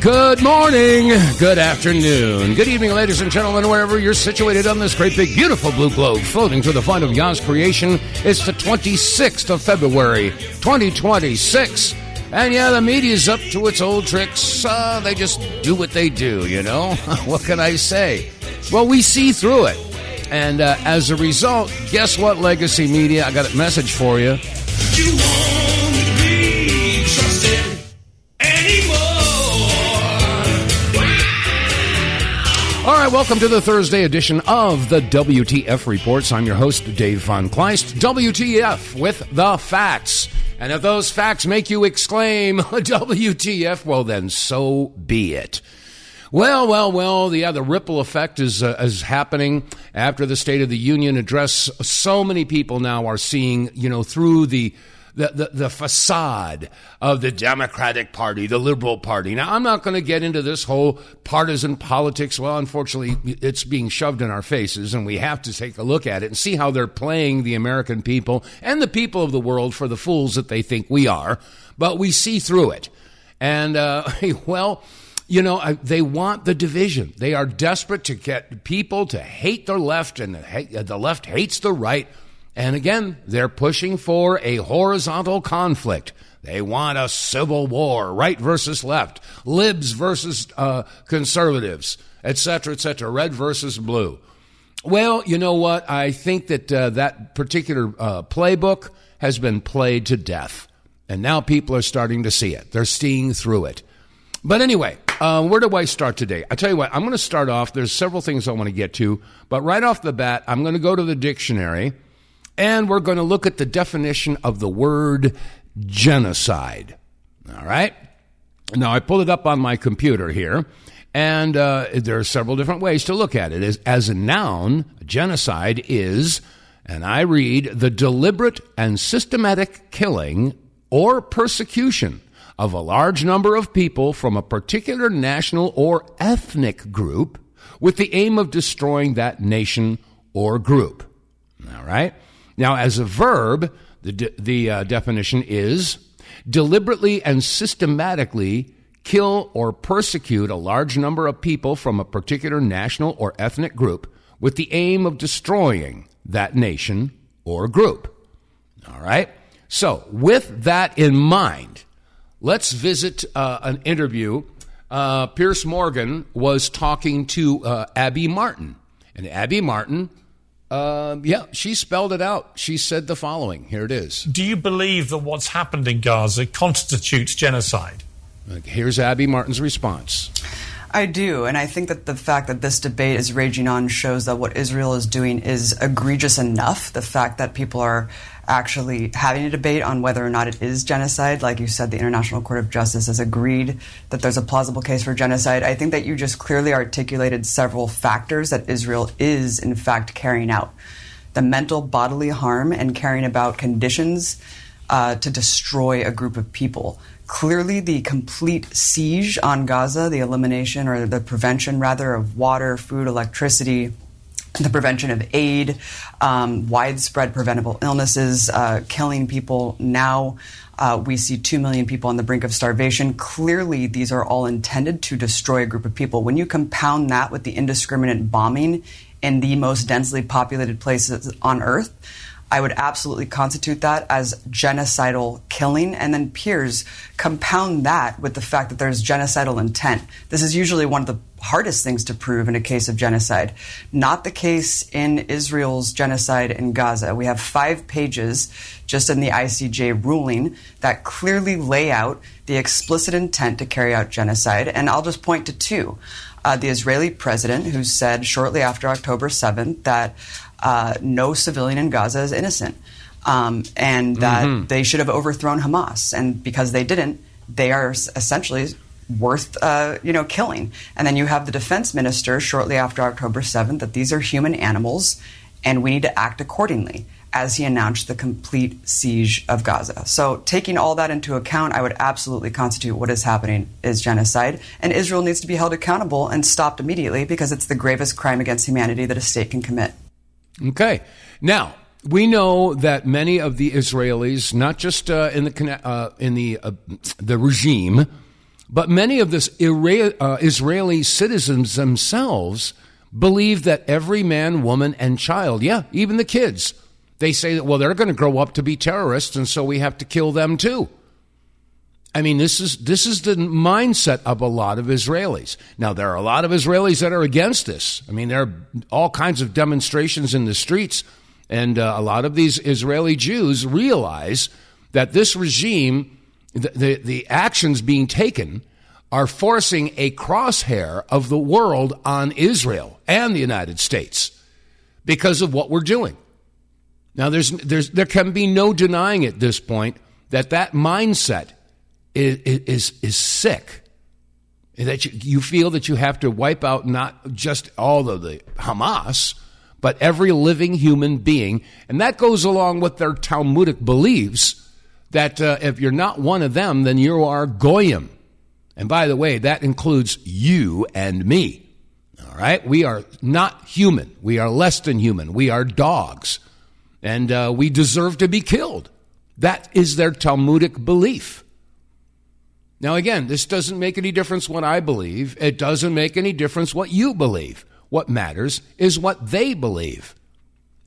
Good morning, good afternoon, good evening, ladies and gentlemen, wherever you're situated on this great big beautiful blue globe floating to the fun of Yah's creation. It's the 26th of February, 2026. And yeah, the media's up to its old tricks. They just do what they do, you know? What can I say? Well, we see through it. And as a result, guess what, legacy media? I got a message for you. You won't be trusted anymore. All right, welcome to the Thursday edition of the WTF Reports. I'm your host, Dave vonKleist. WTF with the facts. And if those facts make you exclaim, WTF, well then so be it. Well, the ripple effect is happening after the State of the Union address. So many people now are seeing, through the facade of the Democratic Party, the Liberal Party. Now, I'm not going to get into this whole partisan politics. Well, unfortunately, it's being shoved in our faces, and we have to take a look at it and see how they're playing the American people and the people of the world for the fools that they think we are. But we see through it. And, they want the division. They are desperate to get people to hate the left, and the left hates the right. And again, they're pushing for a horizontal conflict. They want a civil war, right versus left, libs versus conservatives, et cetera, red versus blue. Well, you know what? I think that that particular playbook has been played to death. And now people are starting to see it. They're seeing through it. But anyway, where do I start today? I tell you what, I'm going to start off. There's several things I want to get to. But right off the bat, I'm going to go to the dictionary. And we're going to look at the definition of the word genocide. All right? Now, I pulled it up on my computer here, and there are several different ways to look at it. As a noun, genocide is, and I read, the deliberate and systematic killing or persecution of a large number of people from a particular national or ethnic group with the aim of destroying that nation or group. All right? Now, as a verb, the definition is deliberately and systematically kill or persecute a large number of people from a particular national or ethnic group with the aim of destroying that nation or group. All right? So, with that in mind, let's visit an interview. Piers Morgan was talking to Abby Martin. And Abby Martin... she spelled it out. She said the following. Here it is. Do you believe that what's happened in Gaza constitutes genocide? Here's Abby Martin's response. I do, and I think that the fact that this debate is raging on shows that what Israel is doing is egregious enough. The fact that people are actually having a debate on whether or not it is genocide. Like you said, the International Court of Justice has agreed that there's a plausible case for genocide. I think that you just clearly articulated several factors that Israel is, in fact, carrying out. The mental bodily harm and carrying about conditions to destroy a group of people. Clearly, the complete siege on Gaza, the elimination or the prevention, rather, of water, food, electricity, the prevention of aid, widespread preventable illnesses, killing people. Now we see 2 million people on the brink of starvation. Clearly, these are all intended to destroy a group of people. When you compound that with the indiscriminate bombing in the most densely populated places on Earth, I would absolutely constitute that as genocidal killing. And then Piers, compound that with the fact that there's genocidal intent. This is usually one of the hardest things to prove in a case of genocide. Not the case in Israel's genocide in Gaza. We have 5 pages just in the ICJ ruling that clearly lay out the explicit intent to carry out genocide. And I'll just point to 2. The Israeli president, who said shortly after October 7th that no civilian in Gaza is innocent, and that they should have overthrown Hamas. And because they didn't, they are essentially worth killing. And then you have the defense minister shortly after October 7th that these are human animals and we need to act accordingly, as he announced the complete siege of Gaza. So taking all that into account, I would absolutely constitute what is happening is genocide, and Israel needs to be held accountable and stopped immediately because it's the gravest crime against humanity that a state can commit. Okay. Now, we know that many of the Israelis, not just in the regime, But many of the Israeli citizens themselves believe that every man, woman, and child, even the kids, they say that, well, they're going to grow up to be terrorists, and so we have to kill them too. I mean, this is the mindset of a lot of Israelis. Now, there are a lot of Israelis that are against this. I mean, there are all kinds of demonstrations in the streets, and a lot of these Israeli Jews realize that this regime, the actions being taken, are forcing a crosshair of the world on Israel and the United States because of what we're doing. Now, there can be no denying at this point that mindset is sick. That you feel that you have to wipe out not just all of the Hamas, but every living human being. And that goes along with their Talmudic beliefs that if you're not one of them, then you are Goyim. And by the way, that includes you and me. All right? We are not human. We are less than human. We are dogs. And we deserve to be killed. That is their Talmudic belief. Now, again, this doesn't make any difference what I believe. It doesn't make any difference what you believe. What matters is what they believe.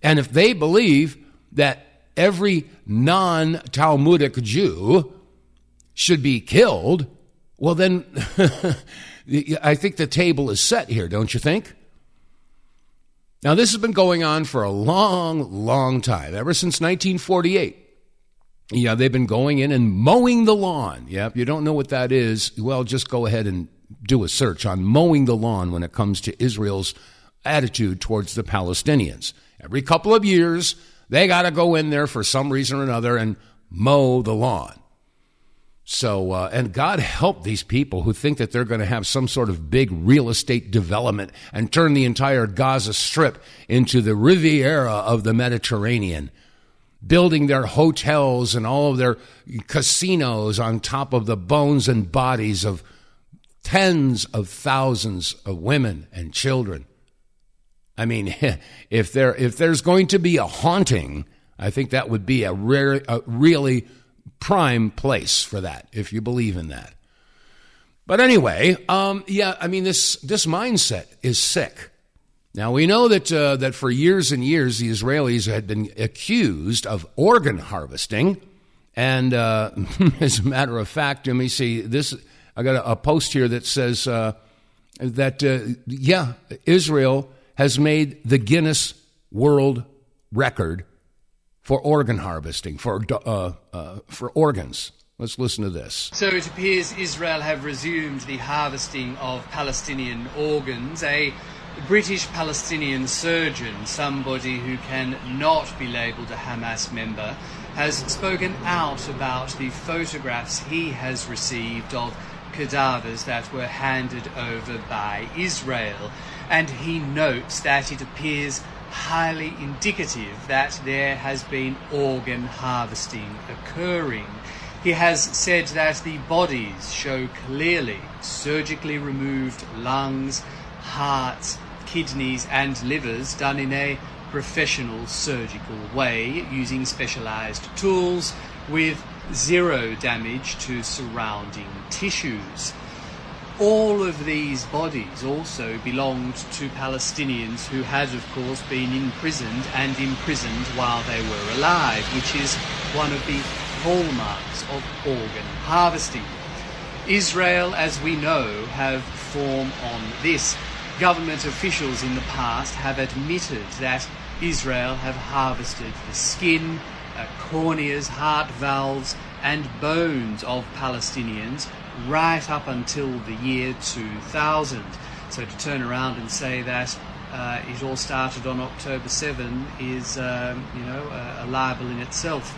And if they believe that every non-Talmudic Jew should be killed, well, then I think the table is set here, don't you think? Now, this has been going on for a long, long time, ever since 1948. Yeah, they've been going in and mowing the lawn. Yeah, if you don't know what that is, well, just go ahead and do a search on mowing the lawn when it comes to Israel's attitude towards the Palestinians. Every couple of years, they got to go in there for some reason or another and mow the lawn. So, and God help these people who think that they're going to have some sort of big real estate development and turn the entire Gaza Strip into the Riviera of the Mediterranean, building their hotels and all of their casinos on top of the bones and bodies of tens of thousands of women and children. I mean, if there's going to be a haunting, I think that would be a really prime place for that, if you believe in that. But anyway, I mean, this mindset is sick. Now, we know that for years and years, the Israelis had been accused of organ harvesting. And as a matter of fact, let me see, I got a post here that says that Israel has made the Guinness World Record for organ harvesting, for organs. Let's listen to this. So it appears Israel have resumed the harvesting of Palestinian organs. A British Palestinian surgeon, somebody who can not be labelled a Hamas member, has spoken out about the photographs he has received of cadavers that were handed over by Israel. And he notes that it appears highly indicative that there has been organ harvesting occurring. He has said that the bodies show clearly surgically removed lungs, hearts, kidneys and livers done in a professional surgical way using specialized tools with zero damage to surrounding tissues. All of these bodies also belonged to Palestinians who had, of course, been imprisoned while they were alive, which is one of the hallmarks of organ harvesting. Israel, as we know, have form on this. Government officials in the past have admitted that Israel have harvested the skin, corneas, heart valves and bones of Palestinians right up until the year 2000. So to turn around and say that it all started on October 7 is, a libel in itself.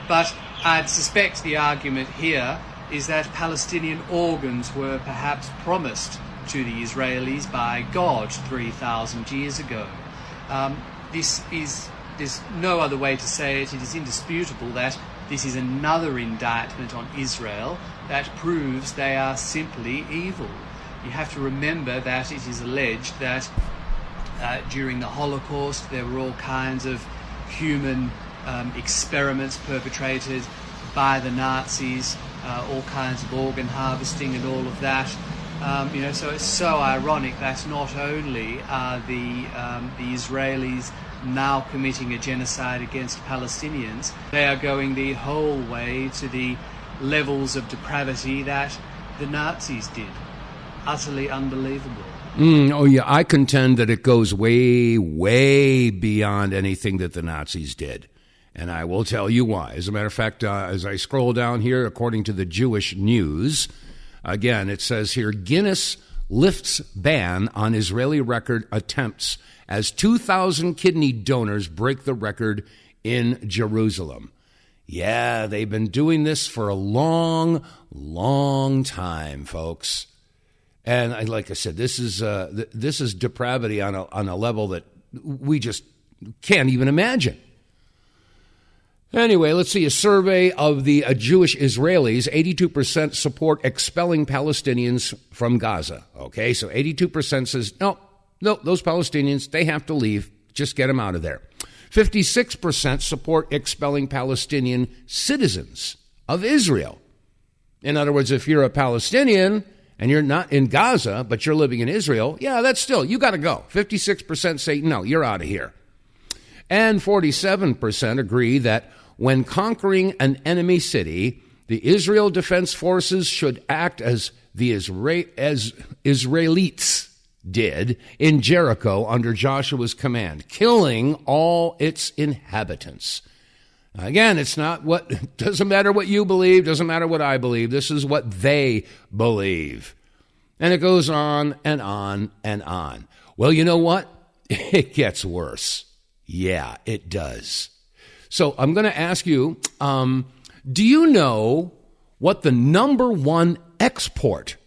But I'd suspect the argument here is that Palestinian organs were perhaps promised to the Israelis by God 3,000 years ago. There's no other way to say it. It is indisputable that this is another indictment on Israel that proves they are simply evil. You have to remember that it is alleged that during the Holocaust there were all kinds of human experiments perpetrated by the Nazis all kinds of organ harvesting and all of that. So it's so ironic that not only are the Israelis now committing a genocide against Palestinians, they are going the whole way to the levels of depravity that the Nazis did. Utterly unbelievable. Oh, yeah, I contend that it goes way, way beyond anything that the Nazis did. And I will tell you why. As a matter of fact, as I scroll down here, according to the Jewish News, again, it says here, Guinness lifts ban on Israeli record attempts as 2,000 kidney donors break the record in Jerusalem. Yeah, they've been doing this for a long, long time, folks. And like I said, this is depravity on a level that we just can't even imagine. Anyway, let's see a survey of the Jewish Israelis. 82% support expelling Palestinians from Gaza. Okay, so 82% says, no, those Palestinians, they have to leave. Just get them out of there. 56% support expelling Palestinian citizens of Israel. In other words, if you're a Palestinian and you're not in Gaza, but you're living in Israel, yeah, that's still, you got to go. 56% say, no, you're out of here. And 47% agree that when conquering an enemy city, the Israel Defense Forces should act as the Israelites did in Jericho under Joshua's command, killing all its inhabitants. Again, it's not doesn't matter what you believe, doesn't matter what I believe. This is what they believe. And it goes on and on and on. Well, you know what? It gets worse. Yeah, it does. So I'm going to ask you, do you know what the number one export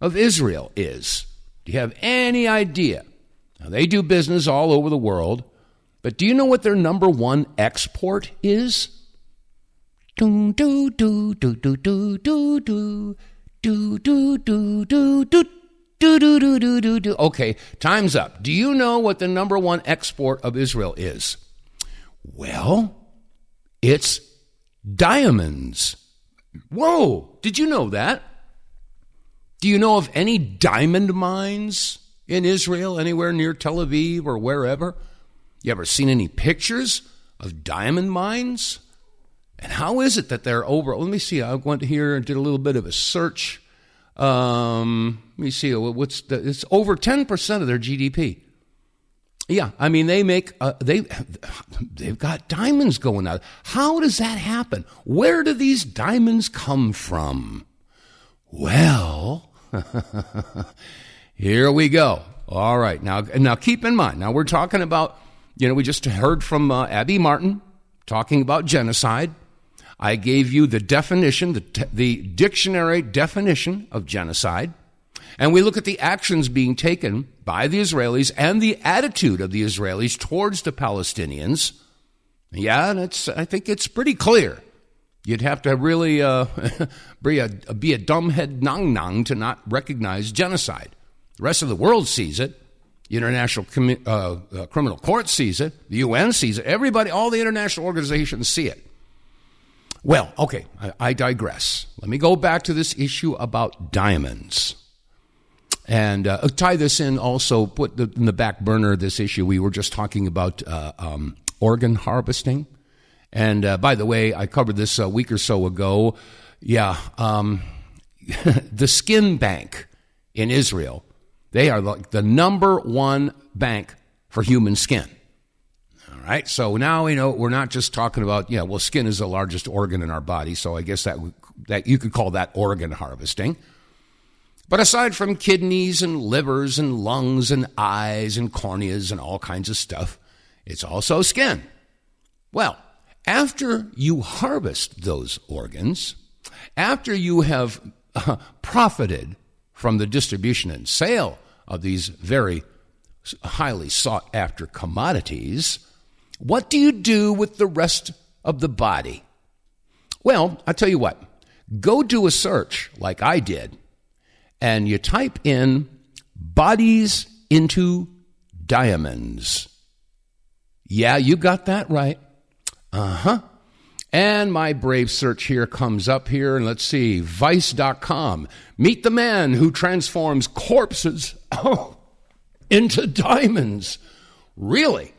of Israel is? Do you have any idea? Now, they do business all over the world, but do you know what their number one export is? Okay, time's up. Do you know what the number one export of Israel is? Well, it's diamonds. Whoa, did you know that? Do you know of any diamond mines in Israel, anywhere near Tel Aviv or wherever? You ever seen any pictures of diamond mines? And how is it that they're over? Let me see. I went here and did a little bit of a search. Let me see. It's over 10% of their GDP. Yeah, I mean they've got diamonds going out. How does that happen? Where do these diamonds come from? Well, here we go. All right, now keep in mind. Now we're talking about, we just heard from Abby Martin talking about genocide. I gave you the definition, the dictionary definition of genocide. And we look at the actions being taken by the Israelis and the attitude of the Israelis towards the Palestinians. Yeah, and I think it's pretty clear. You'd have to really be a dumbhead nang to not recognize genocide. The rest of the world sees it. The International Criminal Court sees it. The UN sees it. Everybody, all the international organizations see it. Well, okay, I digress. Let me go back to this issue about diamonds. And tie this in also, put in the back burner this issue. We were just talking about organ harvesting. And by the way, I covered this a week or so ago. Yeah, the skin bank in Israel, they are like the number one bank for human skin. All right, so now we're not just talking about, skin is the largest organ in our body, so I guess that you could call that organ harvesting. But aside from kidneys and livers and lungs and eyes and corneas and all kinds of stuff, it's also skin. Well, after you harvest those organs, after you have profited from the distribution and sale of these very highly sought-after commodities, what do you do with the rest of the body? Well, I'll tell you what. Go do a search like I did, and you type in bodies into diamonds. Yeah, you got that right. Uh-huh. And my brave search here comes up here, and let's see, Vice.com. Meet the man who transforms corpses into diamonds. Really?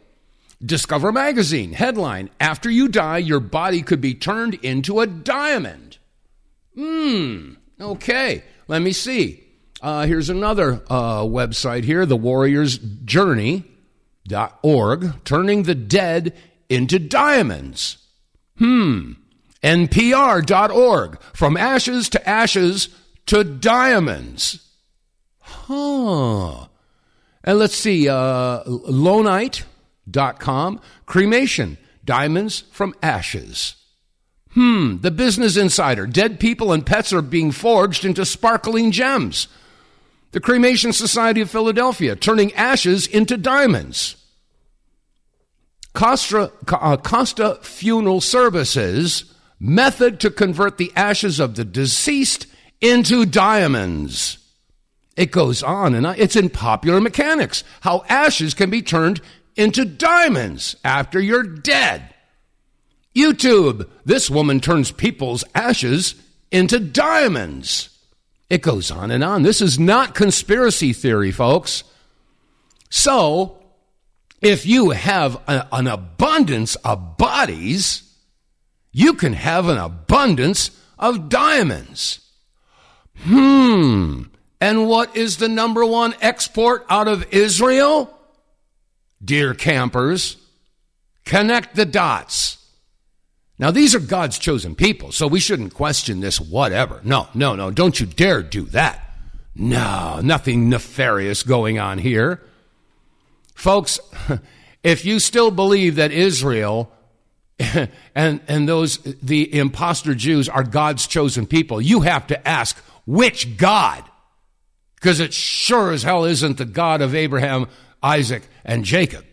Discover Magazine, headline, after you die, your body could be turned into a diamond. Okay, let me see. Here's another website here, thewarriorsjourney.org, turning the dead into diamonds. NPR.org, from ashes to diamonds. And let's see, Lonite.com, cremation, diamonds from ashes. The Business Insider, dead people and pets are being forged into sparkling gems. The Cremation Society of Philadelphia, turning ashes into diamonds. Costa Funeral Services, method to convert the ashes of the deceased into diamonds. It goes on and on. It's in Popular Mechanics, how ashes can be turned into diamonds after you're dead. YouTube, this woman turns people's ashes into diamonds. It goes on and on. This is not conspiracy theory, folks. So, if you have an abundance of bodies, you can have an abundance of diamonds. And what is the number one export out of Israel? Dear campers, connect the dots. Now, these are God's chosen people, so we shouldn't question this whatever. No, don't you dare do that. No, nothing nefarious going on here. Folks, if you still believe that Israel and the imposter Jews are God's chosen people, you have to ask, which God? Because it sure as hell isn't the God of Abraham, Isaac, and Jacob.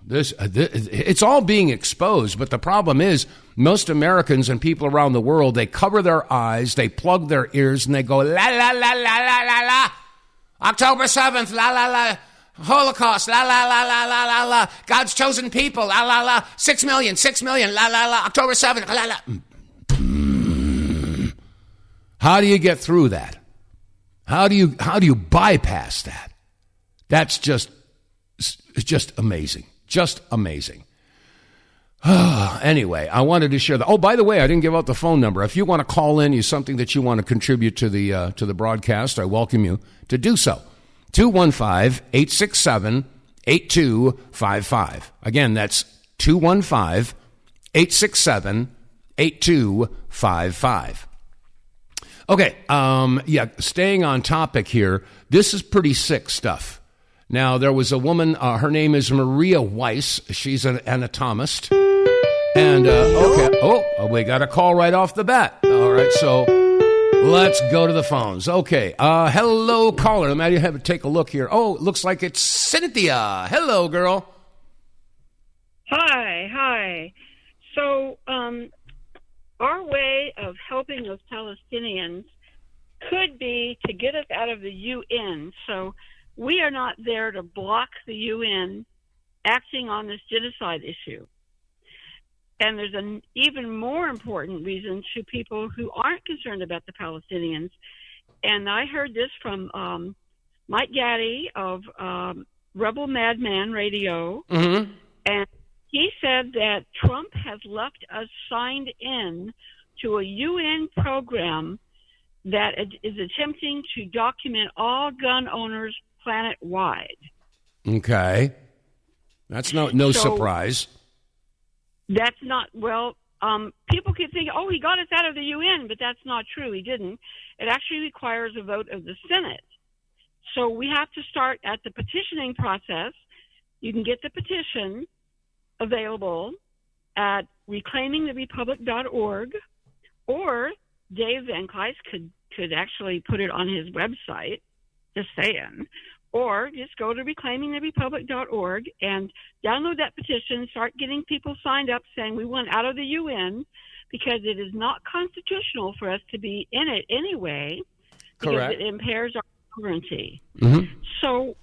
It's all being exposed, but the problem is most Americans and people around the world, they cover their eyes, they plug their ears, and they go, la, la, la, la, la, la, la. October 7th, la, la, la. Holocaust, la, la, la, la, la, la, la. God's chosen people, la, la, la. 6 million, la, la, la. October 7th, la, la. How do you get through that? How do you bypass that? That's just amazing. Just amazing. Anyway, I wanted to share that. Oh, by the way, I didn't give out the phone number. If you want to call in, something that you want to contribute to the broadcast, I welcome you to do so. 215-867-8255. Again, that's 215-867-8255. Okay, staying on topic here. This is pretty sick stuff. Now, there was a woman, her name is Maria Weiss. She's an anatomist. And, we got a call right off the bat. All right, so let's go to the phones. Okay, hello, caller. Let me have a take a look here. Oh, it looks like it's Cynthia. Hello, girl. Hi. So, our way of helping those Palestinians could be to get us out of the UN. So, we are not there to block the UN acting on this genocide issue. And there's an even more important reason to people who aren't concerned about the Palestinians. And I heard this from Mike Gaddy of Rebel Madman Radio. Mm-hmm. And he said that Trump has left us signed in to a UN program that is attempting to document all gun owners planet-wide. Okay. That's no surprise. That's not, people could think, he got us out of the UN, but that's not true. He didn't. It actually requires a vote of the Senate. So we have to start at the petitioning process. You can get the petition available at reclaimingtherepublic.org, or Dave VanKleist could actually put it on his website, just saying. Or just go to reclaimingtherepublic.org and download that petition, start getting people signed up saying we want out of the UN because it is not constitutional for us to be in it anyway. Because Correct. It impairs our sovereignty. Mm-hmm. So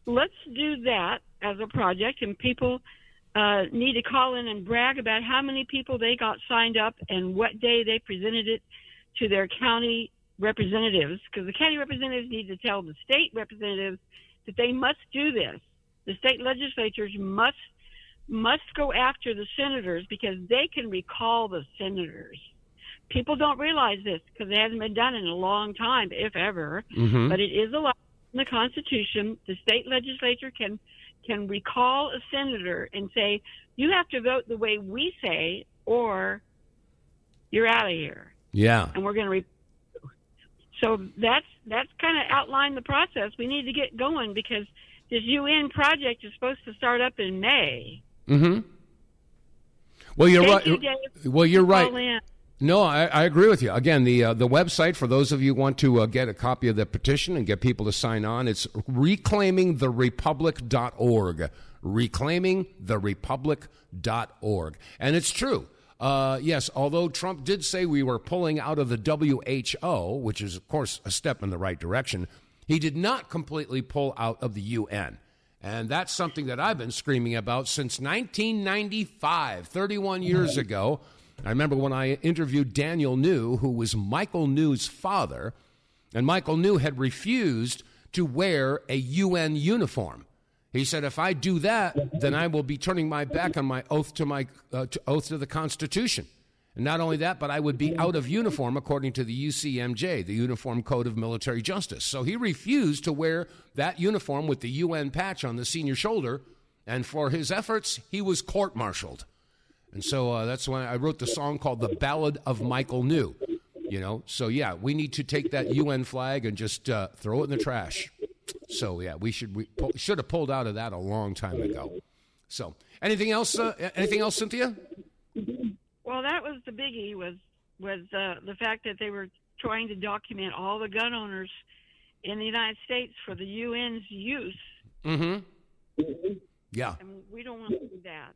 let's do that as a project, and people need to call in and brag about how many people they got signed up and what day they presented it to their county representatives, because the county representatives need to tell the state representatives that they must do this. The state legislatures must go after the senators because they can recall the senators. People don't realize this because it hasn't been done in a long time, if ever. Mm-hmm. But it is allowed in the Constitution. The state legislature can recall a senator and say, you have to vote the way we say or you're out of here. Yeah. And we're going to so that's kind of outlined the process. We need to get going because this UN project is supposed to start up in May. Mm-hmm. Well, you're Thank right. you, Dave. Well, you're right. Call in. No, I agree with you. Again, the website, for those of you who want to get a copy of the petition and get people to sign on, it's reclaimingtherepublic.org. Reclaimingtherepublic.org. And it's true. Yes, although Trump did say we were pulling out of the WHO, which is, of course, a step in the right direction, he did not completely pull out of the UN. And that's something that I've been screaming about since 1995, 31 years ago. I remember when I interviewed Daniel New, who was Michael New's father, and Michael New had refused to wear a UN uniform. He said, if I do that, then I will be turning my back on my oath to the Constitution. And not only that, but I would be out of uniform according to the UCMJ, the Uniform Code of Military Justice. So he refused to wear that uniform with the UN patch on the senior shoulder, and for his efforts, he was court-martialed. And so that's when I wrote the song called The Ballad of Michael New. You know, so yeah, we need to take that UN flag and just throw it in the trash. So yeah, we should have pulled out of that a long time ago. So anything else? Anything else, Cynthia? Well, that was the biggie. Was the fact that they were trying to document all the gun owners in the United States for the UN's use. Mm-hmm. Yeah. And we don't want to do that.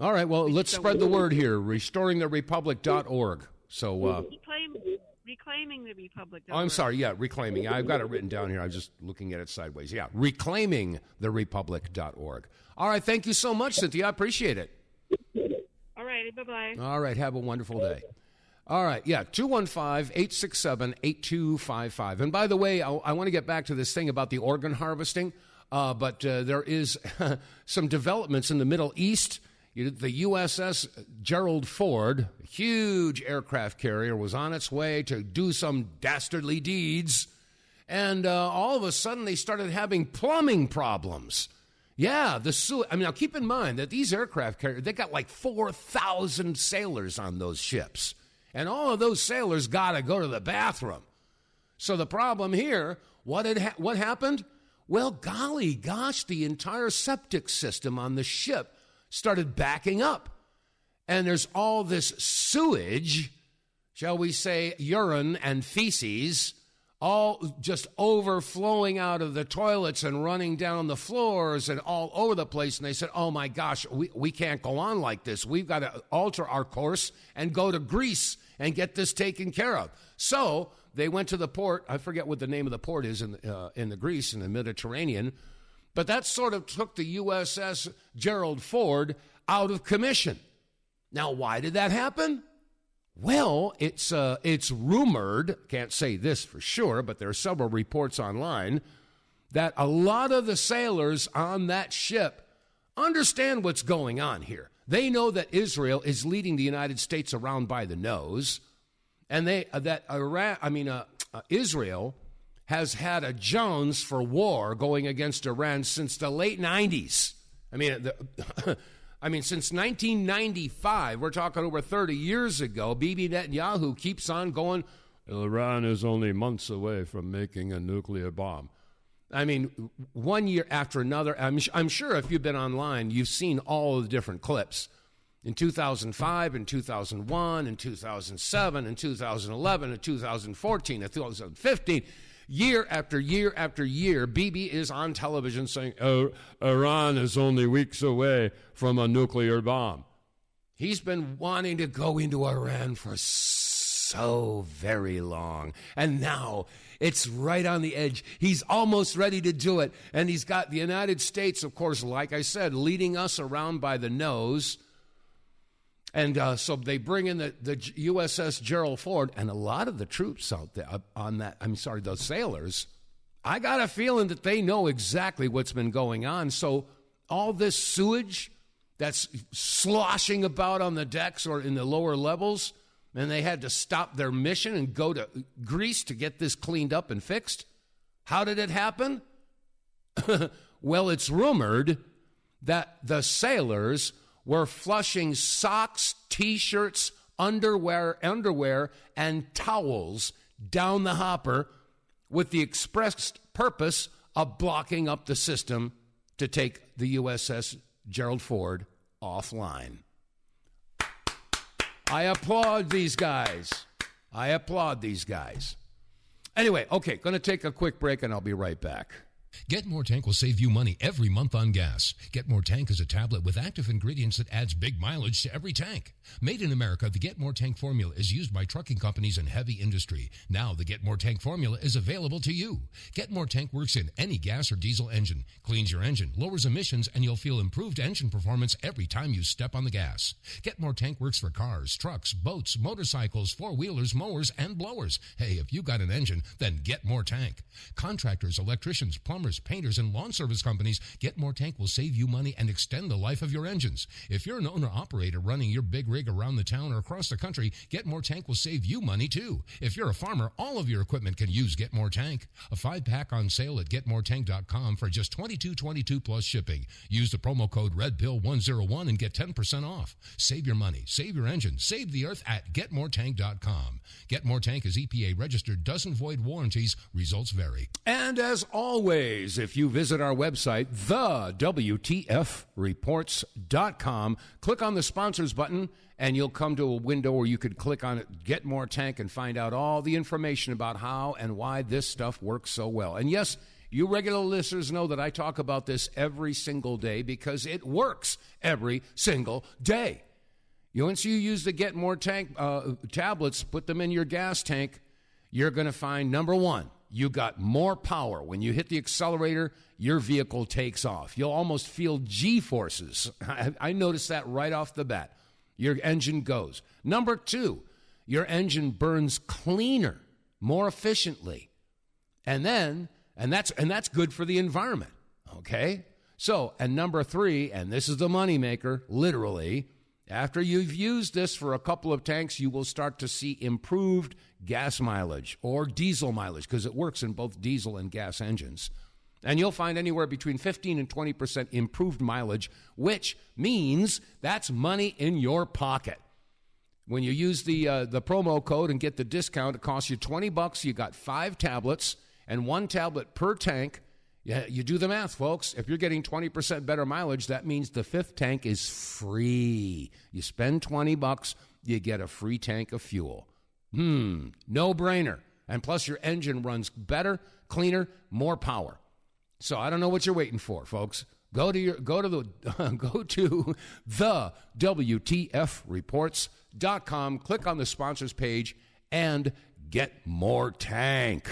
All right, well, let's spread the word here, restoringtherepublic.org. So, reclaiming the republic. Oh, I'm sorry, yeah, reclaiming. I've got it written down here. I'm just looking at it sideways. Yeah, reclaimingtherepublic.org. All right, thank you so much, Cynthia. I appreciate it. All righty, bye-bye. All right, have a wonderful day. All right, yeah, 215-867-8255. And by the way, I want to get back to this thing about the organ harvesting, but there is some developments in the Middle East. The USS Gerald Ford, a huge aircraft carrier, was on its way to do some dastardly deeds, and all of a sudden they started having plumbing problems. Yeah, now keep in mind that these aircraft carriers, they got like 4,000 sailors on those ships, and all of those sailors got to go to the bathroom. So the problem here, what happened? Well, golly gosh, the entire septic system on the ship started backing up. And there's all this sewage, shall we say, urine and feces, all just overflowing out of the toilets and running down the floors and all over the place. And they said, oh my gosh, we can't go on like this. We've got to alter our course and go to Greece and get this taken care of. So they went to the port. I forget what the name of the port is in the Greece, in the Mediterranean. But that sort of took the USS Gerald Ford out of commission. Now, why did that happen? Well, it's rumored, can't say this for sure, but there are several reports online, that a lot of the sailors on that ship understand what's going on here. They know that Israel is leading the United States around by the nose, and Israel has had a Jones for war going against Iran since the late 90s. Since 1995, we're talking over 30 years ago, Bibi Netanyahu keeps on going, Iran is only months away from making a nuclear bomb. I mean, one year after another. I'm sure if you've been online, you've seen all of the different clips. In 2005, in 2001, in 2007, in 2011, in 2014, in 2015, year after year after year, Bibi is on television saying, Iran is only weeks away from a nuclear bomb. He's been wanting to go into Iran for so very long. And now it's right on the edge. He's almost ready to do it. And he's got the United States, of course, like I said, leading us around by the nose. And so they bring in the USS Gerald Ford, and a lot of the troops out there on that, those sailors, I got a feeling that they know exactly what's been going on. So all this sewage that's sloshing about on the decks or in the lower levels, and they had to stop their mission and go to Greece to get this cleaned up and fixed. How did it happen? Well, it's rumored that the sailors were flushing socks, T-shirts, underwear, and towels down the hopper with the express purpose of blocking up the system to take the USS Gerald Ford offline. I applaud these guys. Anyway, okay, going to take a quick break and I'll be right back. Get More Tank will save you money every month on gas. Get More Tank is a tablet with active ingredients that adds big mileage to every tank. Made in America, the Get More Tank formula is used by trucking companies and heavy industry. Now the Get More Tank formula is available to you. Get More Tank works in any gas or diesel engine, cleans your engine, lowers emissions, and you'll feel improved engine performance every time you step on the gas. Get More Tank works for cars, trucks, boats, motorcycles, four-wheelers, mowers, and blowers. Hey, if you got an engine, then Get More Tank. Contractors, electricians, plumbers, painters, and lawn service companies, Get More Tank will save you money and extend the life of your engines. If you're an owner-operator running your big rig around the town or across the country, Get More Tank will save you money too. If you're a farmer, all of your equipment can use Get More Tank. A 5-pack on sale at GetMoreTank.com for just $22.22 plus shipping. Use the promo code REDPILL101 and get 10% off. Save your money, save your engine, save the earth at GetMoreTank.com. Get More Tank is EPA registered, doesn't void warranties, results vary. And as always, if you visit our website, TheWTFReports.com, click on the sponsors button, and you'll come to a window where you could click on it, Get More Tank, and find out all the information about how and why this stuff works so well. And yes, you regular listeners know that I talk about this every single day because it works every single day. Once you use the Get More Tank tablets, put them in your gas tank, you're going to find, number one, you got more power. When you hit the accelerator, your vehicle takes off. You'll almost feel G-forces. I noticed that right off the bat. Your engine goes. Number two, your engine burns cleaner, more efficiently. And that's good for the environment. Okay? So, and number three, and this is the moneymaker, literally, after you've used this for a couple of tanks, you will start to see improved gas mileage or diesel mileage because it works in both diesel and gas engines. And you'll find anywhere between 15 and 20% improved mileage, which means that's money in your pocket. When you use the promo code and get the discount, it costs you $20. You got 5 tablets and 1 tablet per tank. Yeah, you do the math, folks. If you're getting 20% better mileage, that means the 5th tank is free. You spend $20, you get a free tank of fuel. No brainer. And plus your engine runs better, cleaner, more power. So I don't know what you're waiting for, folks. Go to TheWTFReports.com, click on the sponsors page, and get more tank.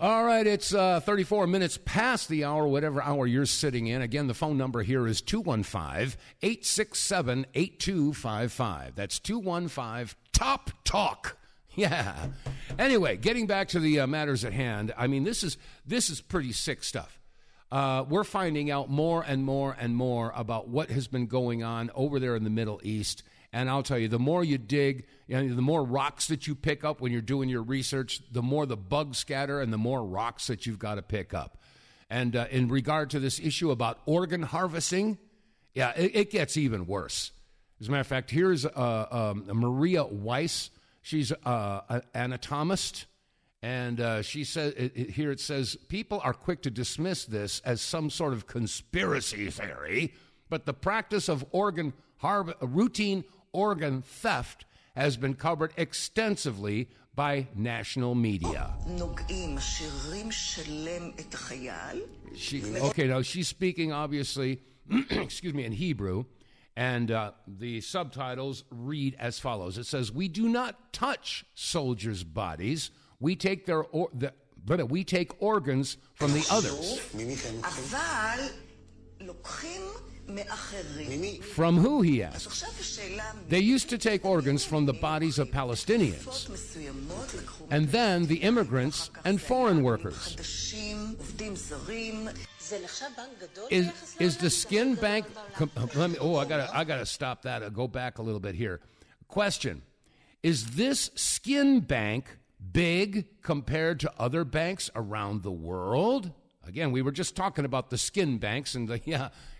All right, it's 34 minutes past the hour, whatever hour you're sitting in. Again, the phone number here is 215-867-8255. That's 215-TOP-TALK. Yeah. Anyway, getting back to the matters at hand, I mean, this is pretty sick stuff. We're finding out more and more and more about what has been going on over there in the Middle East. And I'll tell you, the more you dig, the more rocks that you pick up when you're doing your research, the more the bugs scatter and the more rocks that you've got to pick up. And in regard to this issue about organ harvesting, yeah, it gets even worse. As a matter of fact, here's Maria Weiss. She's an anatomist. And she says, here it says, people are quick to dismiss this as some sort of conspiracy theory, but the practice of routine organ theft has been covered extensively by national media. She's speaking, obviously, excuse me, in Hebrew, and the subtitles read as follows. It says, "We do not touch soldiers' bodies. We take we take organs from the others." From who, he asks. They used to take organs from the bodies of Palestinians, and then the immigrants and foreign workers. Is the skin bank? I gotta stop that. Go back a little bit here. Question: is this skin bank big compared to other banks around the world? Again, we were just talking about the skin banks, and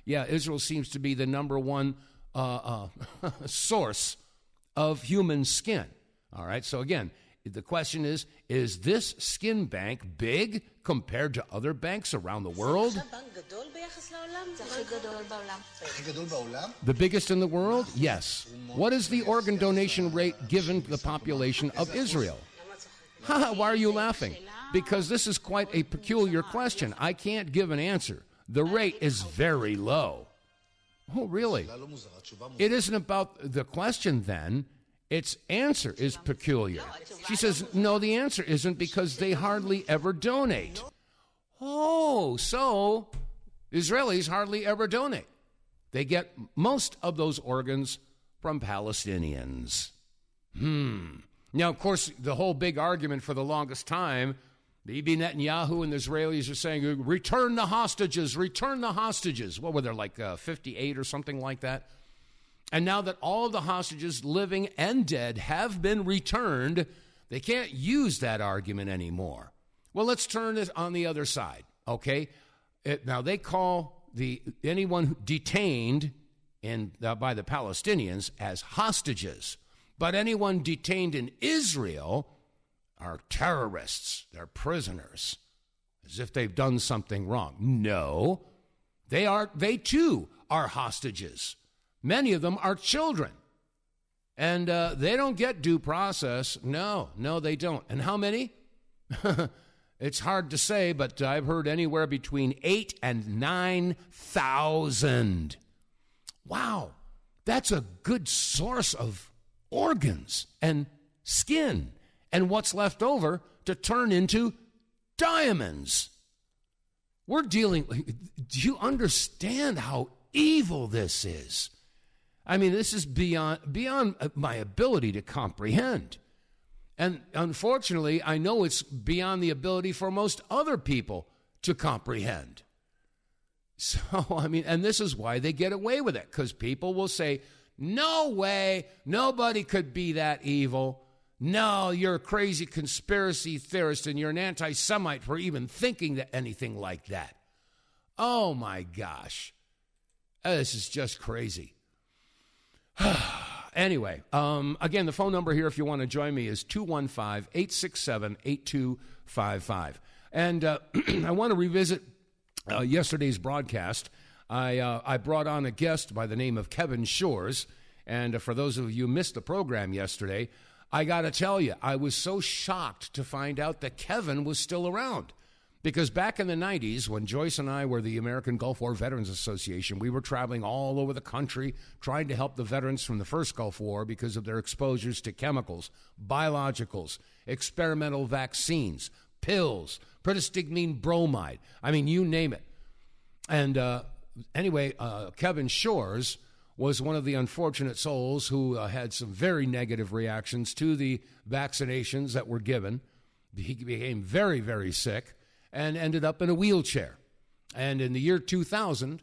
Israel seems to be the number one source of human skin. All right, so again, the question is this skin bank big compared to other banks around the world? The biggest in the world? Yes. What is the organ donation rate given the population of Israel? Why are you laughing? Because this is quite a peculiar question. I can't give an answer. The rate is very low. Oh, really? It isn't about the question then. Its answer is peculiar. She says, no, the answer isn't because they hardly ever donate. Oh, so Israelis hardly ever donate. They get most of those organs from Palestinians. Now, of course, the whole big argument for the longest time, Bibi Netanyahu and the Israelis are saying, return the hostages, return the hostages. What were there, like 58 or something like that? And now that all of the hostages, living and dead, have been returned, they can't use that argument anymore. Well, let's turn it on the other side, okay? Now, they call anyone detained by the Palestinians as hostages. But anyone detained in Israel are terrorists. They're prisoners, as if they've done something wrong. No, they too are hostages. Many of them are children. And they don't get due process. No, they don't. And how many? It's hard to say, but I've heard anywhere between 8,000 and 9,000. Wow, that's a good source of organs and skin and what's left over to turn into diamonds. Do you understand how evil this is? I mean, this is beyond my ability to comprehend. And unfortunately, I know it's beyond the ability for most other people to comprehend. So, I mean, and this is why they get away with it, because people will say, no way, nobody could be that evil. No, you're a crazy conspiracy theorist and you're an anti-Semite for even thinking that anything like that. Oh my gosh. This is just crazy. Anyway, again, the phone number here, if you want to join me, is 215-867-8255. And I want to revisit yesterday's broadcast. I brought on a guest by the name of Kevin Shores, and for those of you who missed the program yesterday, I got to tell you, I was so shocked to find out that Kevin was still around. Because back in the 90s, when Joyce and I were the American Gulf War Veterans Association, we were traveling all over the country trying to help the veterans from the first Gulf War because of their exposures to chemicals, biologicals, experimental vaccines, pills, protistigmine bromide. I mean, you name it. And anyway, Kevin Shores was one of the unfortunate souls who had some very negative reactions to the vaccinations that were given. He became very, very sick and ended up in a wheelchair. And in the year 2000,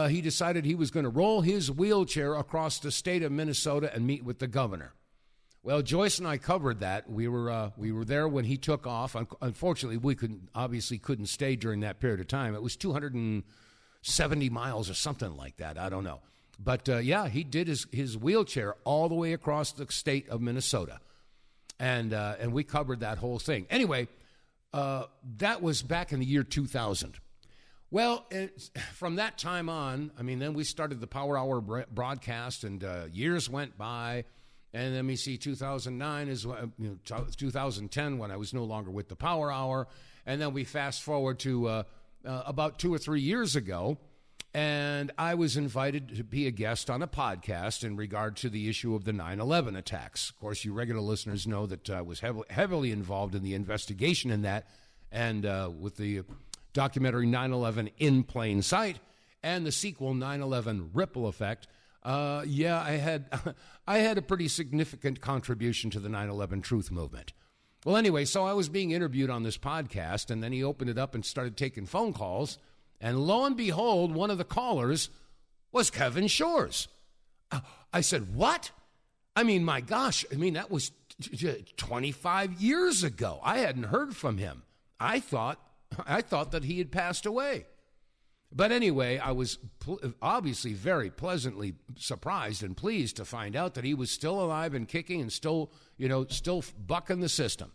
he decided he was going to roll his wheelchair across the state of Minnesota and meet with the governor. Well, Joyce and I covered that. We were there when he took off. Unfortunately, we couldn't stay during that period of time. It was 270 miles or something like that. I don't know. But yeah, he did his wheelchair all the way across the state of Minnesota. And we covered that whole thing. Anyway, that was back in the year 2000. Well, from that time on, I mean, then we started the Power Hour broadcast, and years went by, And let me see, 2009 is 2010 when I was no longer with the Power Hour. And then we fast forward to about 2 or 3 years ago, and I was invited to be a guest on a podcast in regard to the issue of the 9/11 attacks. Of course, you regular listeners know that I was heavily involved in the investigation in that, and with the documentary 9/11 in Plain Sight and the sequel 9/11 Ripple Effect. I had a pretty significant contribution to the 9/11 truth movement. Well, anyway, so I was being interviewed on this podcast, and then he opened it up and started taking phone calls. And lo and behold, one of the callers was Kevin Shores. I said, what? I mean, my gosh, that was 25 years ago. I hadn't heard from him. I thought that he had passed away. But anyway, I was obviously very pleasantly surprised and pleased to find out that he was still alive and kicking and still bucking the system.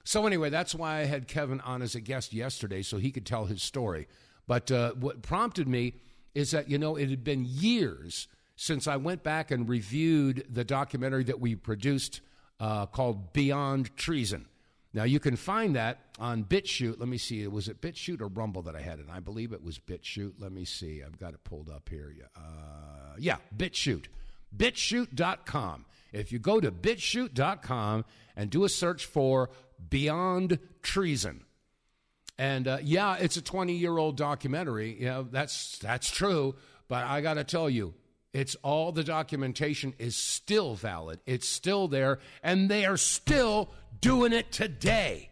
So anyway, that's why I had Kevin on as a guest yesterday so he could tell his story. But what prompted me is that, it had been years since I went back and reviewed the documentary that we produced called Beyond Treason. Now, you can find that on BitChute. Let me see. Was it BitChute or Rumble that I had it? I believe it was BitChute. Let me see. I've got it pulled up here. Yeah, BitChute. BitChute.com. If you go to BitChute.com and do a search for Beyond Treason, and it's a 20-year-old documentary. That's true. But I got to tell you, it's all the documentation is still valid. It's still there, and they are still doing it today.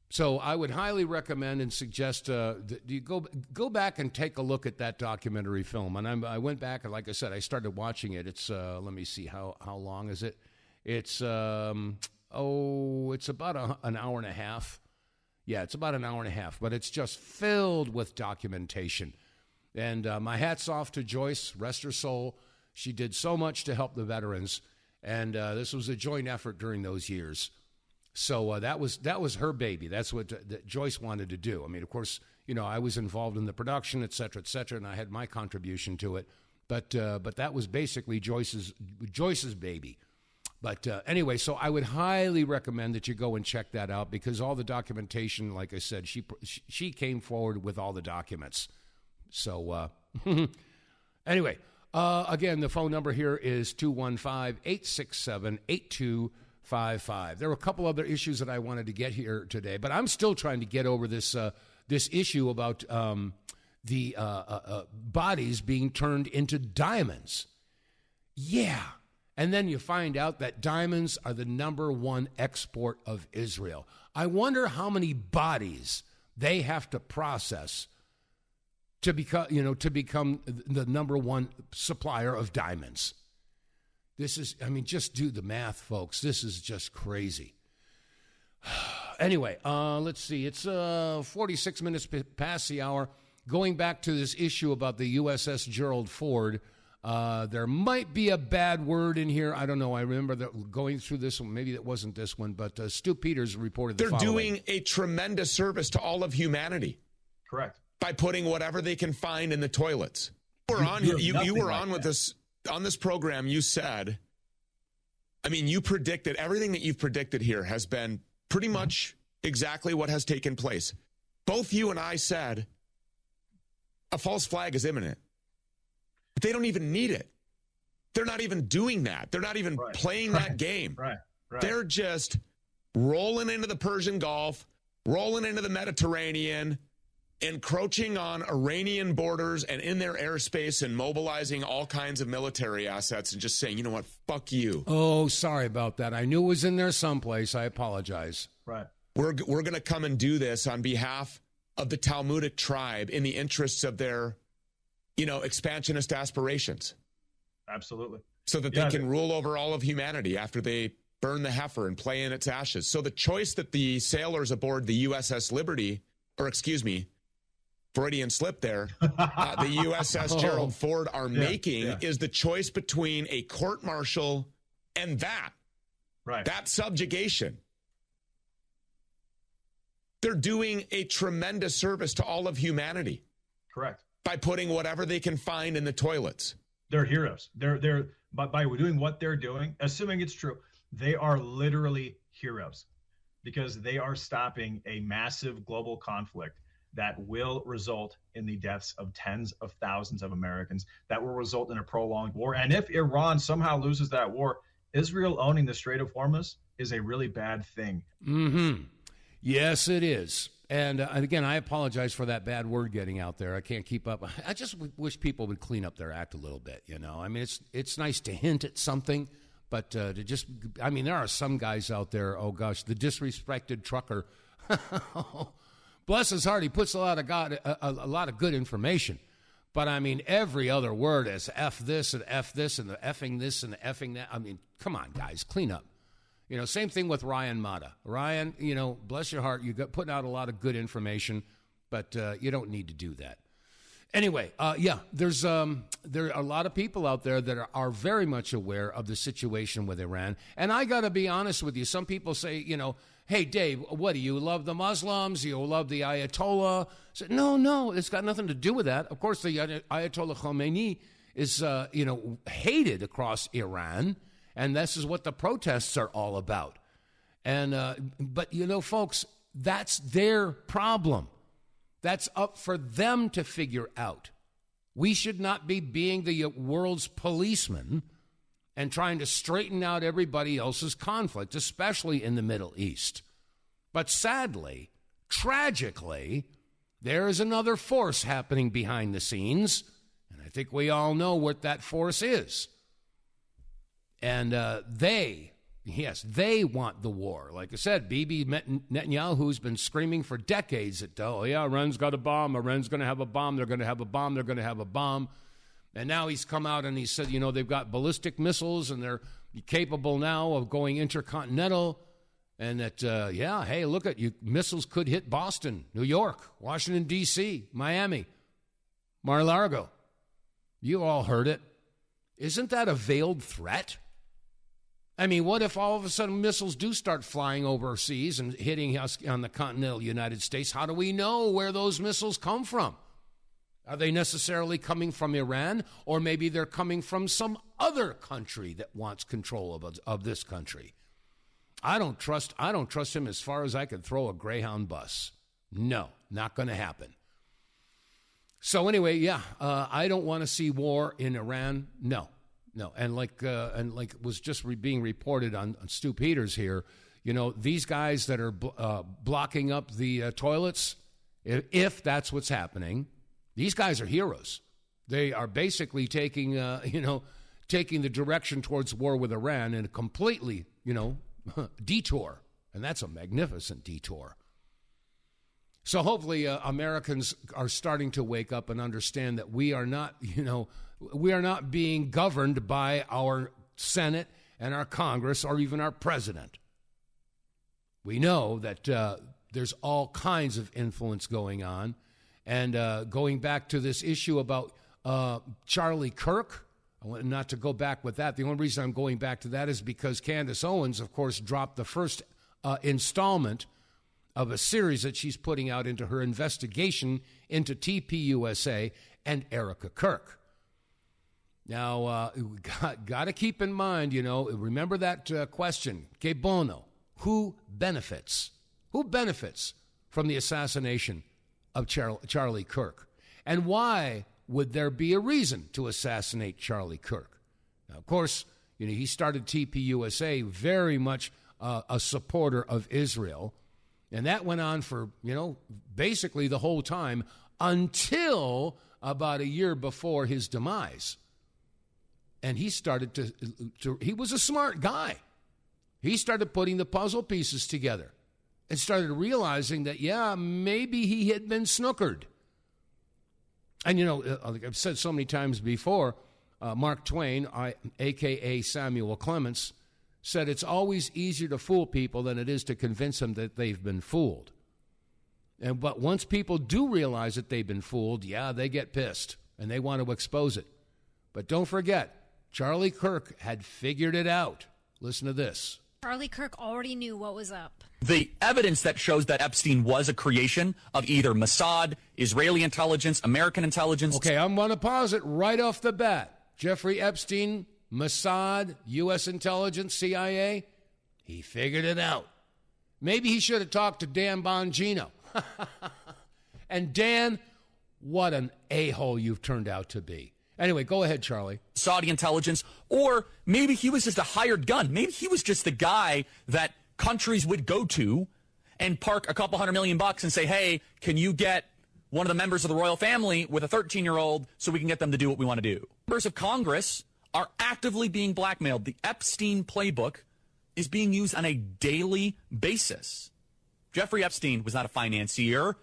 So I would highly recommend and suggest that you go back and take a look at that documentary film. And I went back, and like I said, I started watching it. It's let me see, how long is it? It's it's about an hour and a half. Yeah, it's about an hour and a half, but it's just filled with documentation. And my hat's off to Joyce, rest her soul. She did so much to help the veterans, and this was a joint effort during those years. So that was her baby. That's what that Joyce wanted to do. I mean, of course, I was involved in the production, et cetera, and I had my contribution to it. But that was basically Joyce's baby. But anyway, so I would highly recommend that you go and check that out, because all the documentation, like I said, she came forward with all the documents. So anyway, again, the phone number here is 215-867-8255. There were a couple other issues that I wanted to get here today, but I'm still trying to get over this issue about the bodies being turned into diamonds. Yeah. And then you find out that diamonds are the number one export of Israel. I wonder how many bodies they have to process to become the number one supplier of diamonds. This is, just do the math, folks. This is just crazy. Anyway, let's see. It's 46 minutes past the hour. Going back to this issue about the USS Gerald Ford, there might be a bad word in here. I don't know. I remember going through this one. Maybe it wasn't this one, but Stu Peters reported the following. They're doing a tremendous service to all of humanity. Correct. By putting whatever they can find in the toilets. You were on with this on this program. You said, you predicted everything that you've predicted here has been pretty much exactly what has taken place. Both you and I said a false flag is imminent. But they don't even need it. They're not even doing that. They're not even playing that game. Right. They're just rolling into the Persian Gulf, rolling into the Mediterranean, encroaching on Iranian borders and in their airspace and mobilizing all kinds of military assets and just saying, you know what, fuck you. Oh, sorry about that. I knew it was in there someplace. I apologize. Right. We're going to come and do this on behalf of the Talmudic tribe in the interests of their expansionist aspirations. Absolutely. So that they can rule over all of humanity after they burn the heifer and play in its ashes. So the choice that the sailors aboard the USS Liberty, Freudian slip there, the USS Gerald Ford are making is the choice between a court-martial and that subjugation. They're doing a tremendous service to all of humanity. Correct. By putting whatever they can find in the toilets. They're heroes. They're But by doing what they're doing, assuming it's true, they are literally heroes because they are stopping a massive global conflict that will result in the deaths of tens of thousands of Americans, that will result in a prolonged war. And if Iran somehow loses that war, Israel owning the Strait of Hormuz is a really bad thing. Mm-hmm. Yes, it is. And again, I apologize for that bad word getting out there. I can't keep up. I just wish people would clean up their act a little bit, you know. I mean, it's nice to hint at something, but to just, I mean, there are some guys out there, oh gosh, the disrespected trucker, bless his heart, he puts a lot of good information. But I mean, every other word is F this and the effing this and the effing that. I mean, come on, guys, clean up. You know, same thing with Ryan Mata. Ryan, you know, bless your heart, you got putting out a lot of good information, but you don't need to do that. Anyway, there are a lot of people out there that are very much aware of the situation with Iran. And I got to be honest with you. Some people say, you know, hey, Dave, what do you love the Muslims? You love the Ayatollah? So, no, it's got nothing to do with that. Of course, the Ayatollah Khomeini is, hated across Iran. And this is what the protests are all about. And but, you know, folks, that's their problem. That's up for them to figure out. We should not be being the world's policeman and trying to straighten out everybody else's conflict, especially in the Middle East. But sadly, tragically, there is another force happening behind the scenes, and I think we all know what that force is. And they want the war. Like I said, Bibi Netanyahu's been screaming for decades that, Iran's got a bomb, Iran's going to have a bomb, they're going to have a bomb, they're going to have a bomb. And now he's come out and he said, you know, they've got ballistic missiles and they're capable now of going intercontinental. And that, hey, look at you, missiles could hit Boston, New York, Washington, D.C., Miami, Mar-a-Lago. You all heard it. Isn't that a veiled threat? I mean, what if all of a sudden missiles do start flying overseas and hitting us on the continental United States? How do we know where those missiles come from? Are they necessarily coming from Iran? Or maybe they're coming from some other country that wants control of this country? I don't trust him as far as I could throw a Greyhound bus. No, not going to happen. So anyway, I don't want to see war in Iran. No. And like was just being reported on Stu Peters here, you know, these guys that are blocking up the toilets, if that's what's happening, these guys are heroes. They are basically taking the direction towards war with Iran in a completely, detour, and that's a magnificent detour. So hopefully Americans are starting to wake up and understand that we are not being governed by our Senate and our Congress or even our president. We know that there's all kinds of influence going on. And going back to this issue about Charlie Kirk, I want not to go back with that. The only reason I'm going back to that is because Candace Owens, of course, dropped the first installment of a series that she's putting out into her investigation into TPUSA and Erica Kirk. Now, got to keep in mind, remember that question, que bono, who benefits? Who benefits from the assassination of Charlie Kirk? And why would there be a reason to assassinate Charlie Kirk? Now, of course, he started TPUSA very much a supporter of Israel. And that went on for, basically the whole time until about a year before his demise. And he started he was a smart guy. He started putting the puzzle pieces together and started realizing that, maybe he had been snookered. And, like I've said so many times before, Mark Twain, a.k.a. Samuel Clemens, said it's always easier to fool people than it is to convince them that they've been fooled. But once people do realize that they've been fooled, they get pissed and they want to expose it. But don't forget, Charlie Kirk had figured it out. Listen to this. Charlie Kirk already knew what was up. The evidence that shows that Epstein was a creation of either Mossad, Israeli intelligence, American intelligence. Okay, I'm going to pause it right off the bat. Jeffrey Epstein Mossad, U.S. intelligence, CIA, he figured it out. Maybe he should have talked to Dan Bongino. And Dan, what an a-hole you've turned out to be. Anyway, go ahead, Charlie. Saudi intelligence, or maybe he was just a hired gun. Maybe he was just the guy that countries would go to and park a couple $100 million and say, hey, can you get one of the members of the royal family with a 13-year-old so we can get them to do what we want to do? Members of Congress are actively being blackmailed. The Epstein playbook is being used on a daily basis. Jeffrey Epstein was not a financier.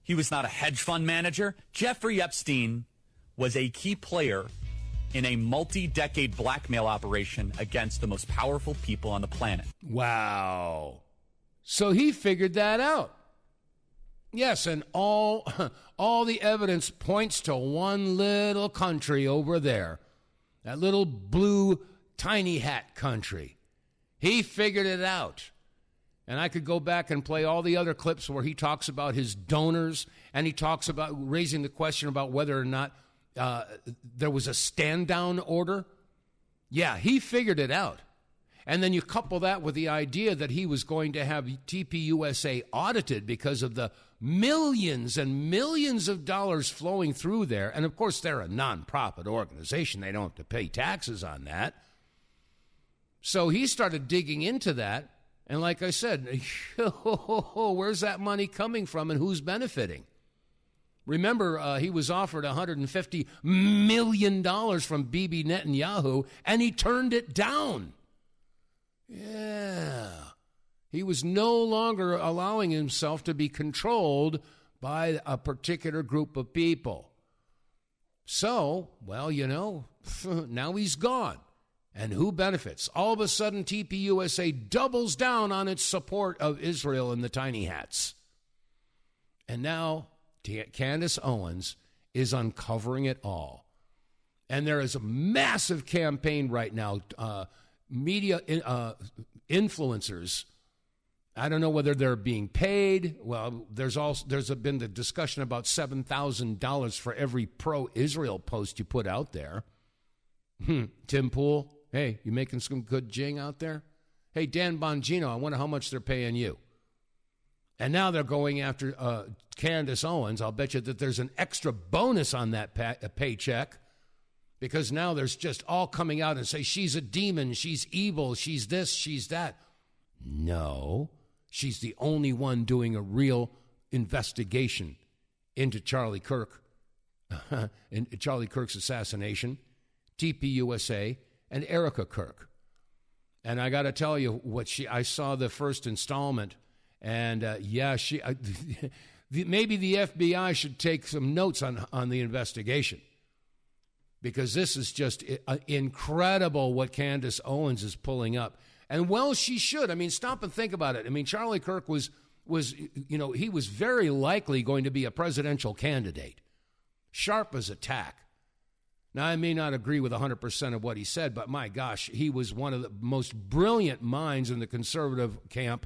He was not a hedge fund manager. Jeffrey Epstein was a key player in a multi-decade blackmail operation against the most powerful people on the planet. Wow. So he figured that out. Yes, and all the evidence points to one little country over there. That little blue tiny hat country. He figured it out. And I could go back and play all the other clips where he talks about his donors, and he talks about raising the question about whether or not there was a stand-down order. Yeah, he figured it out. And then you couple that with the idea that he was going to have TPUSA audited because of the millions and millions of dollars flowing through there. And, of course, they're a nonprofit organization. They don't have to pay taxes on that. So he started digging into that. And like I said, where's that money coming from and who's benefiting? Remember, he was offered $150 million from Bibi Netanyahu, and he turned it down. Yeah. He was no longer allowing himself to be controlled by a particular group of people. So, well, now he's gone. And who benefits? All of a sudden, TPUSA doubles down on its support of Israel and the tiny hats. And now Candace Owens is uncovering it all. And there is a massive campaign right now. Media influencers, I don't know whether they're being paid. Well, there's been the discussion about $7,000 for every pro-Israel post you put out there. Tim Pool, hey, you making some good jing out there? Hey, Dan Bongino, I wonder how much they're paying you. And now they're going after Candace Owens. I'll bet you that there's an extra bonus on that paycheck, because now there's just all coming out and say she's a demon, she's evil, she's this, she's that. No, she's the only one doing a real investigation into Charlie Kirk, Charlie Kirk's assassination, TPUSA, and Erica Kirk. And I got to tell you, I saw the first installment, and maybe the FBI should take some notes on the investigation, because this is just incredible what Candace Owens is pulling up. And well, she should. I mean, stop and think about it. I mean, Charlie Kirk was he was very likely going to be a presidential candidate. Sharp as a tack. Now, I may not agree with 100% of what he said, but my gosh, he was one of the most brilliant minds in the conservative camp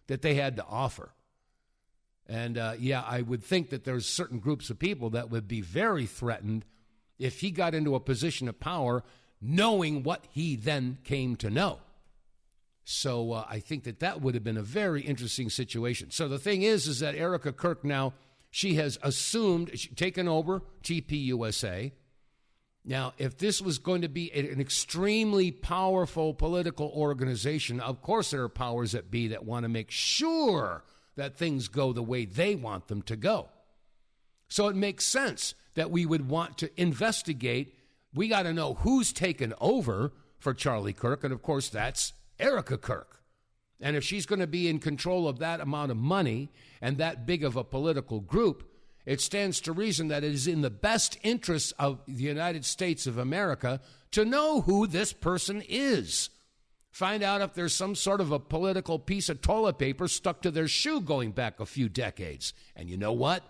that they had to offer. And I would think that there's certain groups of people that would be very threatened if he got into a position of power, knowing what he then came to know. So I think that would have been a very interesting situation. So the thing is that Erica Kirk now, she has taken over TPUSA. Now, if this was going to be an extremely powerful political organization, of course there are powers that be that want to make sure that things go the way they want them to go. So it makes sense that we would want to investigate. We got to know who's taken over for Charlie Kirk, and of course that's Erica Kirk. And if she's going to be in control of that amount of money and that big of a political group, it stands to reason that it is in the best interests of the United States of America to know who this person is. Find out if there's some sort of a political piece of toilet paper stuck to their shoe going back a few decades. And you know what?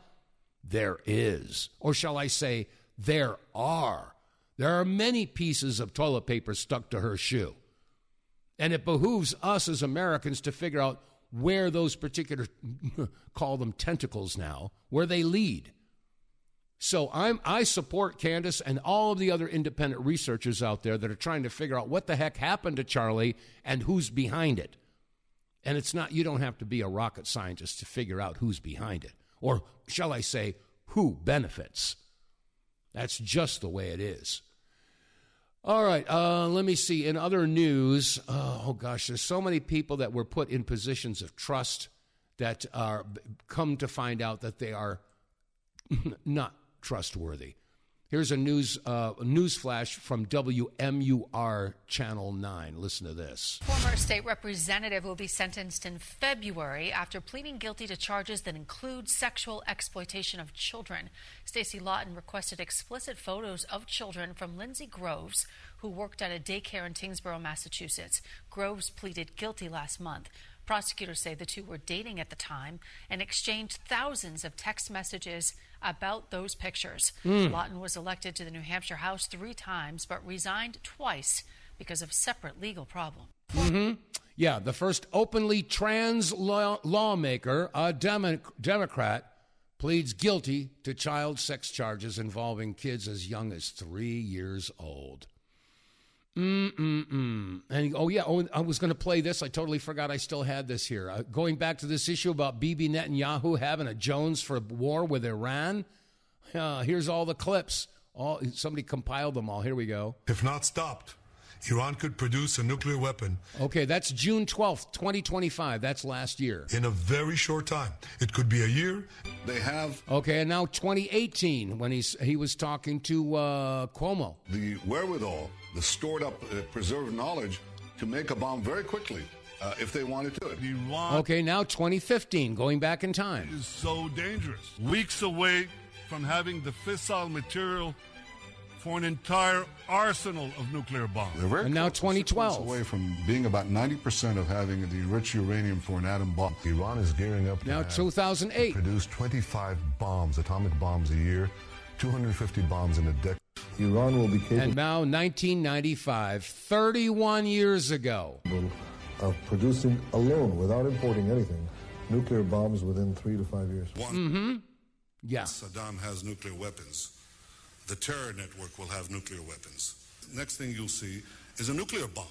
There is. Or shall I say, there are. There are many pieces of toilet paper stuck to her shoe. And it behooves us as Americans to figure out where those particular, call them tentacles now, where they lead. So I support Candace and all of the other independent researchers out there that are trying to figure out what the heck happened to Charlie and who's behind it. And it's not, you don't have to be a rocket scientist to figure out who's behind it. Or shall I say, who benefits. That's just the way it is. All right, let me see. In other news, oh gosh, there's so many people that were put in positions of trust that are come to find out that they are not trustworthy. Here's a news flash from WMUR Channel 9. Listen to this. Former state representative will be sentenced in February after pleading guilty to charges that include sexual exploitation of children. Stacey Lawton requested explicit photos of children from Lindsay Groves, who worked at a daycare in Tingsboro, Massachusetts. Groves pleaded guilty last month. Prosecutors say the two were dating at the time and exchanged thousands of text messages about those pictures. Lawton was elected to the New Hampshire House 3 times, but resigned twice because of separate legal problems. Yeah, the first openly trans lawmaker, a Democrat, pleads guilty to child sex charges involving kids as young as 3 years old. And I was going to play this. I totally forgot I still had this here. Going back to this issue about Bibi Netanyahu having a Jones for war with Iran. Here's all the clips. Somebody compiled them all. Here we go. If not stopped, Iran could produce a nuclear weapon. Okay, that's June 12th, 2025. That's last year. In a very short time. It could be a year. They have... Okay, and now 2018, when he was talking to Cuomo. The wherewithal, the stored up, preserved knowledge to make a bomb very quickly if they wanted to. Iran... Okay, now 2015, going back in time. ...is so dangerous. Weeks away from having the fissile material for an entire arsenal of nuclear bombs. And now 2012. Away from being about 90% of having the enriched uranium for an atom bomb. Iran is gearing up to now 2008. Produce 25 bombs, atomic bombs a year, 250 bombs in a decade. Iran will be capable. And now 1995, 31 years ago. Of producing alone, without importing anything, nuclear bombs within 3 to 5 years. Yeah. Saddam has nuclear weapons. The terror network will have nuclear weapons. Next thing you'll see is a nuclear bomb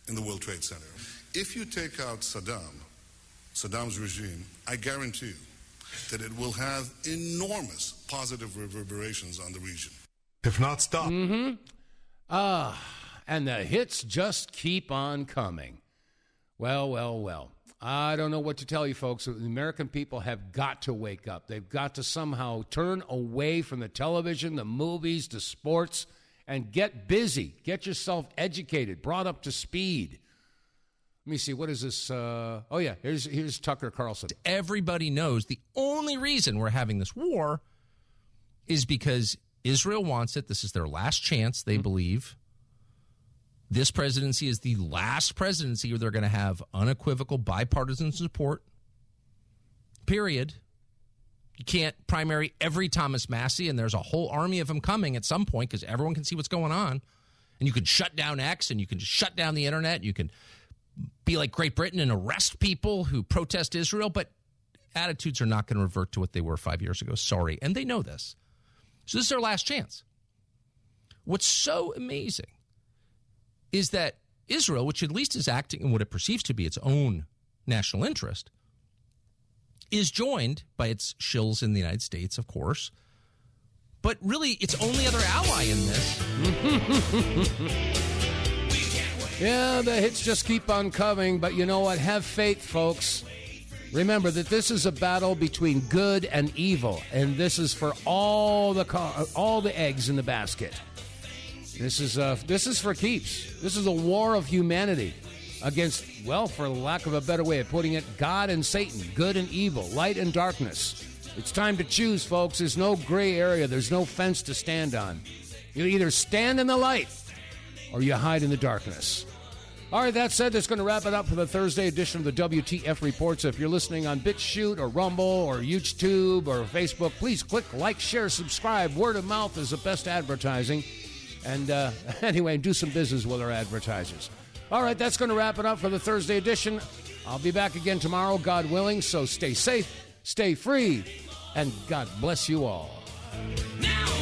in the World Trade Center. If you take out Saddam's regime, I guarantee you that it will have enormous positive reverberations on the region. If not stopped. And the hits just keep on coming. Well. I don't know what to tell you, folks. The American people have got to wake up. They've got to somehow turn away from the television, the movies, the sports, and get busy. Get yourself educated, brought up to speed. Let me see. What is this? Here's Tucker Carlson. Everybody knows the only reason we're having this war is because Israel wants it. This is their last chance, they believe. This presidency is the last presidency where they're going to have unequivocal bipartisan support. Period. You can't primary every Thomas Massey, and there's a whole army of them coming at some point because everyone can see what's going on. And you can shut down X, and you can just shut down the internet. You can be like Great Britain and arrest people who protest Israel, but attitudes are not going to revert to what they were 5 years ago. Sorry. And they know this. So this is their last chance. What's so amazing is that Israel, which at least is acting in what it perceives to be its own national interest, is joined by its shills in the United States, of course, but really its only other ally in this. Yeah, the hits just keep on coming, but you know what? Have faith, folks. Remember that this is a battle between good and evil, and this is for all the eggs in the basket. This is for keeps. This is a war of humanity against, well, for lack of a better way of putting it, God and Satan, good and evil, light and darkness. It's time to choose, folks. There's no gray area. There's no fence to stand on. You either stand in the light or you hide in the darkness. All right, that said, that's going to wrap it up for the Thursday edition of the WTF Reports. If you're listening on BitChute or Rumble or YouTube or Facebook, please click like, share, subscribe. Word of mouth is the best advertising. And anyway, do some business with our advertisers. All right, that's going to wrap it up for the Thursday edition. I'll be back again tomorrow, God willing. So stay safe, stay free, and God bless you all. Now